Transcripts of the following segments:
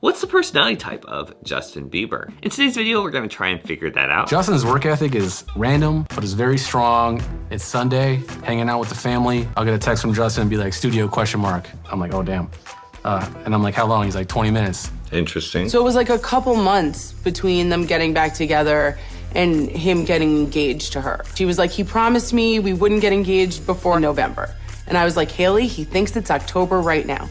What's the personality type of Justin Bieber? In today's video, we're gonna try and figure that out. Justin's work ethic is random, but it's very strong. It's Sunday, hanging out with the family. I'll get a text from Justin and be like, studio ? I'm like, oh damn. And I'm like, how long? He's like, 20 minutes. Interesting. So it was like a couple months between them getting back together and him getting engaged to her. She was like, he promised me we wouldn't get engaged before November. And I was like, Haley, he thinks it's October right now.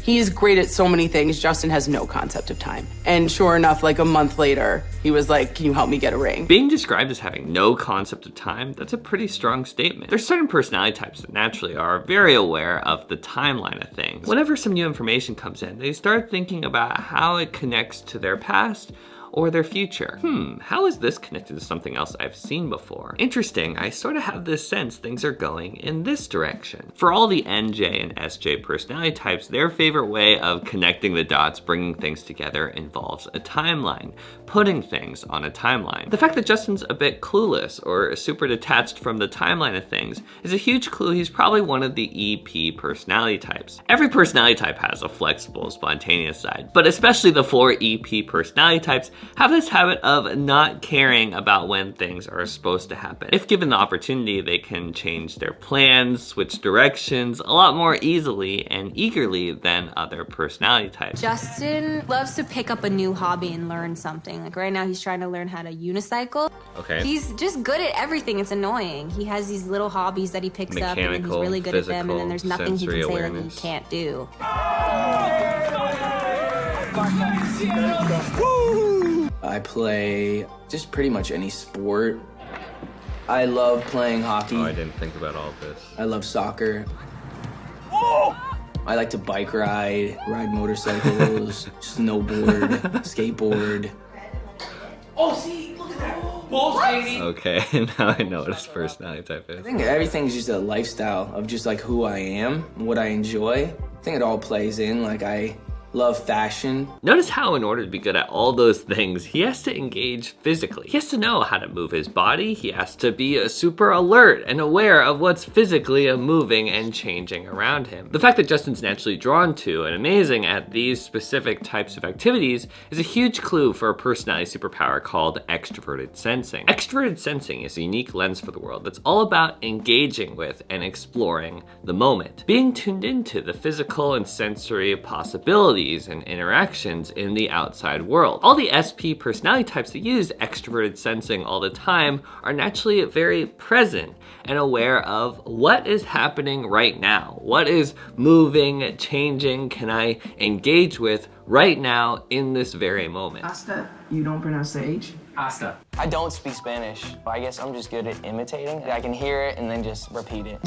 He is great at so many things. Justin has no concept of time. And sure enough, like a month later, he was like, can you help me get a ring? Being described as having no concept of time, that's a pretty strong statement. There's certain personality types that naturally are very aware of the timeline of things. Whenever some new information comes in, they start thinking about how it connects to their past or their future. How is this connected to something else I've seen before? Interesting, I sort of have this sense things are going in this direction. For all the NJ and SJ personality types, their favorite way of connecting the dots, bringing things together, involves a timeline, putting things on a timeline. The fact that Justin's a bit clueless or super detached from the timeline of things is a huge clue he's probably one of the EP personality types. Every personality type has a flexible, spontaneous side, but especially the 4 EP personality types have this habit of not caring about when things are supposed to happen. If given the opportunity, they can change their plans, switch directions a lot more easily and eagerly than other personality types. Justin loves to pick up a new hobby and learn something. Like right now, he's trying to learn how to unicycle. Okay. He's just good at everything. It's annoying. He has these little hobbies that he picks up and he's really good at them, and then there's nothing he can say that he can't do. I play just pretty much any sport. I love playing hockey. Oh, I didn't think about all this. I love soccer. I like to bike ride motorcycles, snowboard, skateboard. Oh, see, look at that. Okay, now I know what his personality type is. I think everything's just a lifestyle of just like who I am, what I enjoy. I think it all plays in. Like I love fashion. Notice how in order to be good at all those things, he has to engage physically. He has to know how to move his body. He has to be super alert and aware of what's physically moving and changing around him. The fact that Justin's naturally drawn to and amazing at these specific types of activities is a huge clue for a personality superpower called extroverted sensing. Extroverted sensing is a unique lens for the world that's all about engaging with and exploring the moment, being tuned into the physical and sensory possibilities and interactions in the outside world. All the SP personality types that use extroverted sensing all the time are naturally very present and aware of what is happening right now. What is moving, changing, can I engage with right now in this very moment? Asta, you don't pronounce the H? Asta. I don't speak Spanish. I guess I'm just good at imitating. I can hear it and then just repeat it.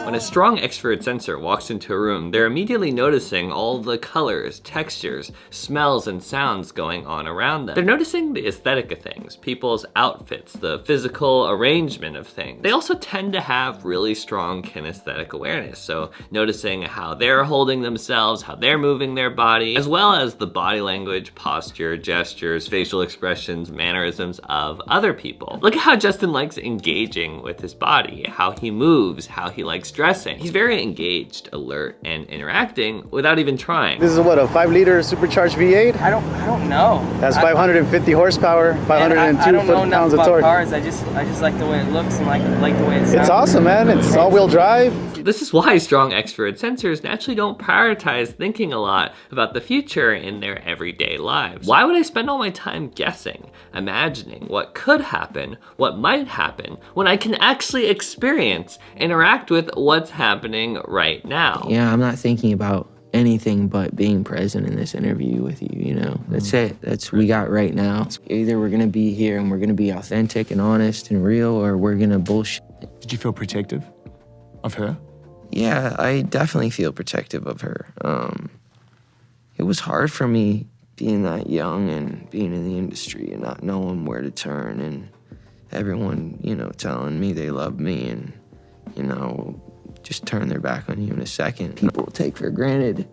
When a strong extrovert sensor walks into a room, they're immediately noticing all the colors, textures, smells, and sounds going on around them. They're noticing the aesthetic of things, people's outfits, the physical arrangement of things. They also tend to have really strong kinesthetic awareness, so noticing how they're holding themselves, how they're moving their body, as well as the body language, posture, gestures, facial expressions, mannerisms of other people. Look at how Justin likes engaging with his body, how he moves, how he likes dressing. He's very engaged, alert, and interacting without even trying. This is what, a 5-liter supercharged V8? I don't know. That's 550 horsepower, 502 I don't know foot-pounds enough of about torque. cars. I just like the way it looks and like the way it sounds. It's awesome, man. It's all-wheel drive. This is why strong extrovert sensors naturally don't prioritize thinking a lot about the future in their everyday lives. Why would I spend all my time guessing, imagining what could happen, what might happen, when I can actually experience, interact with what's happening right now? Yeah, I'm not thinking about anything but being present in this interview with you, you know? That's it. That's what we got right now. Either we're gonna be here and we're gonna be authentic and honest and real, or we're gonna bullshit. Did you feel protective of her? Yeah, I definitely feel protective of her. It was hard for me being that young and being in the industry and not knowing where to turn, and everyone, you know, telling me they love me and, you know, just turn their back on you in a second. People take for granted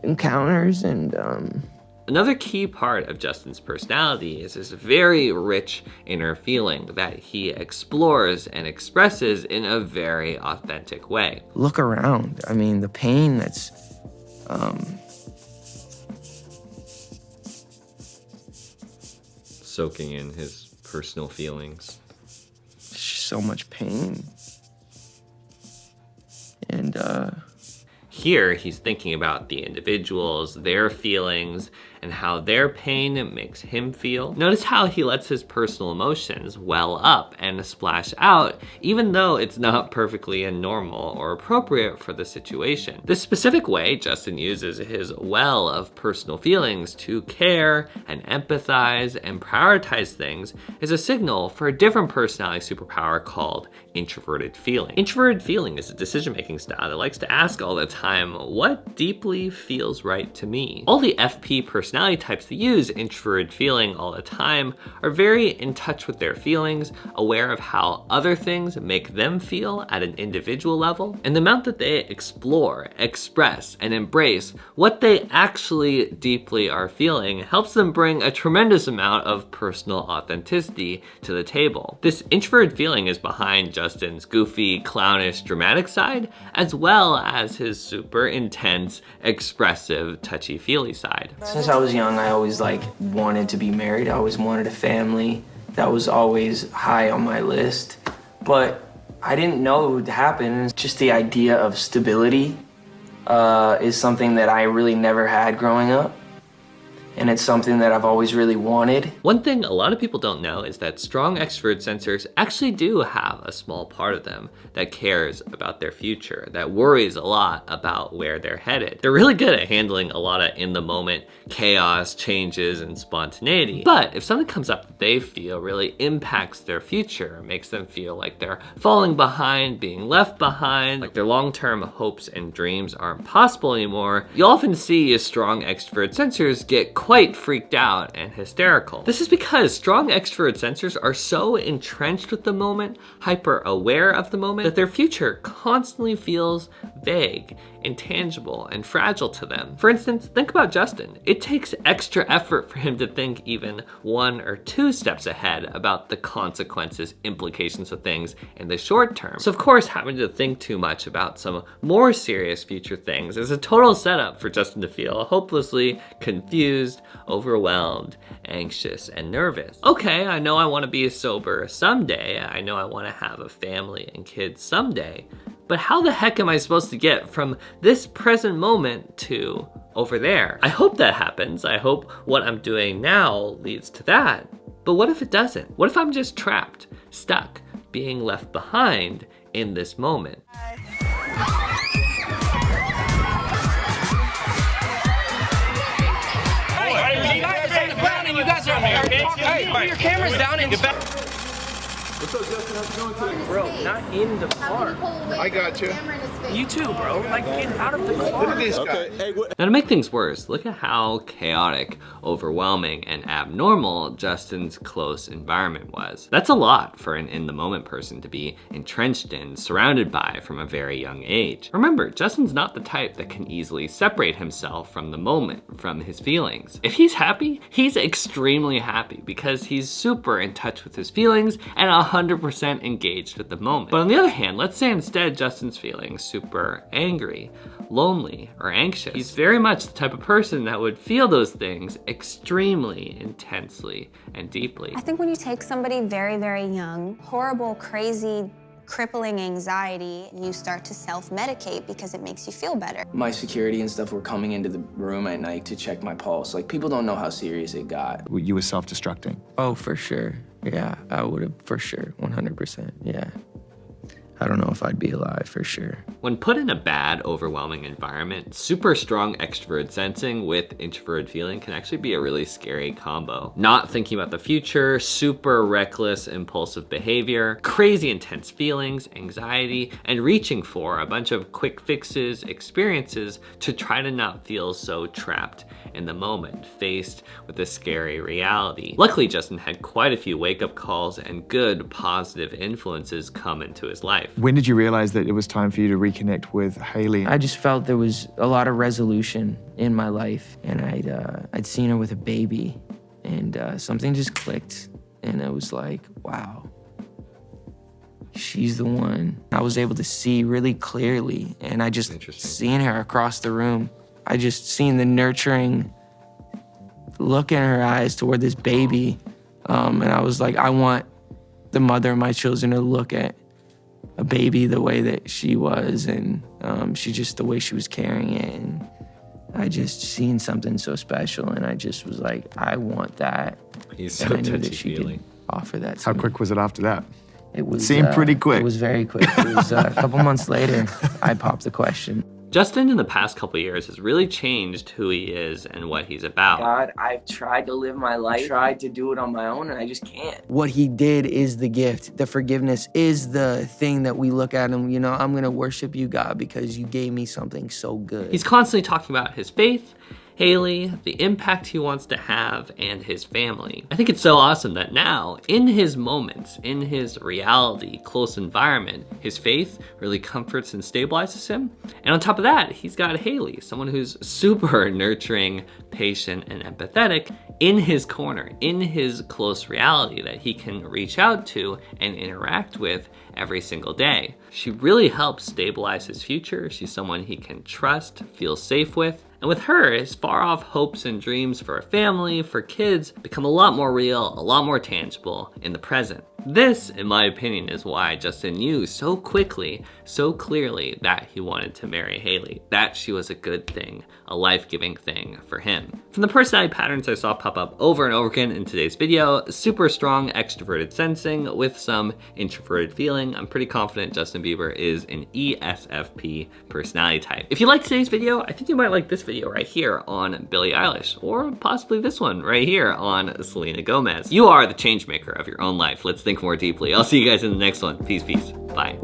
encounters, and Another key part of Justin's personality is his very rich inner feeling that he explores and expresses in a very authentic way. Look around. I mean, the pain that's soaking in his personal feelings. So much pain. And here, he's thinking about the individuals, their feelings, and how their pain makes him feel. Notice how he lets his personal emotions well up and splash out, even though it's not perfectly normal or appropriate for the situation. This specific way Justin uses his well of personal feelings to care and empathize and prioritize things is a signal for a different personality superpower called introverted feeling. Introverted feeling is a decision-making style that likes to ask all the time, what deeply feels right to me? All the FP personality types that use introverted feeling all the time are very in touch with their feelings, aware of how other things make them feel at an individual level, and the amount that they explore, express, and embrace what they actually deeply are feeling helps them bring a tremendous amount of personal authenticity to the table. This introverted feeling is behind Justin's goofy, clownish, dramatic side, as well as his super intense, expressive, touchy-feely side. Since I was young, I always wanted to be married. I always wanted a family. That was always high on my list. But I didn't know it would happen. Just the idea of stability is something that I really never had growing up. And it's something that I've always really wanted. One thing a lot of people don't know is that strong extrovert sensors actually do have a small part of them that cares about their future, that worries a lot about where they're headed. They're really good at handling a lot of in-the-moment chaos, changes, and spontaneity. But if something comes up that they feel really impacts their future, makes them feel like they're falling behind, being left behind, like their long-term hopes and dreams aren't possible anymore, you'll often see strong extrovert sensors get quite freaked out and hysterical. This is because strong extrovert sensors are so entrenched with the moment, hyper aware of the moment, that their future constantly feels vague, intangible, and fragile to them. For instance, think about Justin. It takes extra effort for him to think even 1 or 2 steps ahead about the consequences, implications of things in the short term. So of course, having to think too much about some more serious future things is a total setup for Justin to feel hopelessly confused, overwhelmed, anxious, and nervous. Okay, I know I want to be sober someday. I know I want to have a family and kids someday. But how the heck am I supposed to get from this present moment to over there? I hope that happens. I hope what I'm doing now leads to that. But what if it doesn't? What if I'm just trapped, stuck, being left behind in this moment? You guys are okay? Hey, your camera's down and get back. What's up, Justin? How's it going today? Bro, not in the car. I got you. You too, bro. Get out of the car. Look at this guy. Hey, Now to make things worse, look at how chaotic, overwhelming, and abnormal Justin's close environment was. That's a lot for an in-the-moment person to be entrenched in, surrounded by from a very young age. Remember, Justin's not the type that can easily separate himself from the moment, from his feelings. If he's happy, he's extremely happy because he's super in touch with his feelings and 100% engaged with the moment. But on the other hand, let's say instead Justin's feeling super angry, lonely, or anxious. He's very much the type of person that would feel those things extremely intensely and deeply. I think when you take somebody very, very young, horrible, crazy, crippling anxiety, you start to self-medicate because it makes you feel better. My security and stuff were coming into the room at night to check my pulse. People don't know how serious it got. You were self-destructing? Oh, for sure. Yeah, I would have for sure, 100%, yeah. I don't know if I'd be alive for sure. When put in a bad, overwhelming environment, super strong extrovert sensing with introverted feeling can actually be a really scary combo. Not thinking about the future, super reckless, impulsive behavior, crazy intense feelings, anxiety, and reaching for a bunch of quick fixes, experiences to try to not feel so trapped in the moment, faced with a scary reality. Luckily, Justin had quite a few wake-up calls and good, positive influences come into his life. When did you realize that it was time for you to reconnect with Haley? I just felt there was a lot of resolution in my life, and I'd seen her with a baby, and something just clicked, and it was like, wow, she's the one. I was able to see really clearly, and I just seen her across the room. I just seen the nurturing look in her eyes toward this baby, and I was like, I want the mother of my children to look at a baby the way that she was, and she just, the way she was carrying it, and I just seen something so special, and I just was like, I want that. He's and so I knew that she touchy-feely. could offer that to How me. quick was it after that? It was Seemed pretty quick. It was very quick. It was a couple months later, I popped the question. Justin in the past couple years has really changed who he is and what he's about. God, I've tried to live my life, tried to do it on my own, and I just can't. What he did is the gift. The forgiveness is the thing that we look at him, you know, I'm gonna worship you, God, because you gave me something so good. He's constantly talking about his faith, Haley, the impact he wants to have, and his family. I think it's so awesome that now, in his moments, in his reality, close environment, his faith really comforts and stabilizes him. And on top of that, he's got Haley, someone who's super nurturing, patient, and empathetic in his corner, in his close reality that he can reach out to and interact with every single day. She really helps stabilize his future. She's someone he can trust, feel safe with. And with her, his far-off hopes and dreams for a family, for kids, become a lot more real, a lot more tangible in the present. This, in my opinion, is why Justin knew so quickly, so clearly that he wanted to marry Haley, that she was a good thing, a life-giving thing for him. From the personality patterns I saw pop up over and over again in today's video, super strong extroverted sensing with some introverted feeling, I'm pretty confident Justin Bieber is an ESFP personality type. If you liked today's video, I think you might like this video right here on Billie Eilish, or possibly this one right here on Selena Gomez. You are the change maker of your own life. Let's think more deeply. I'll see you guys in the next one. Peace, peace. Bye.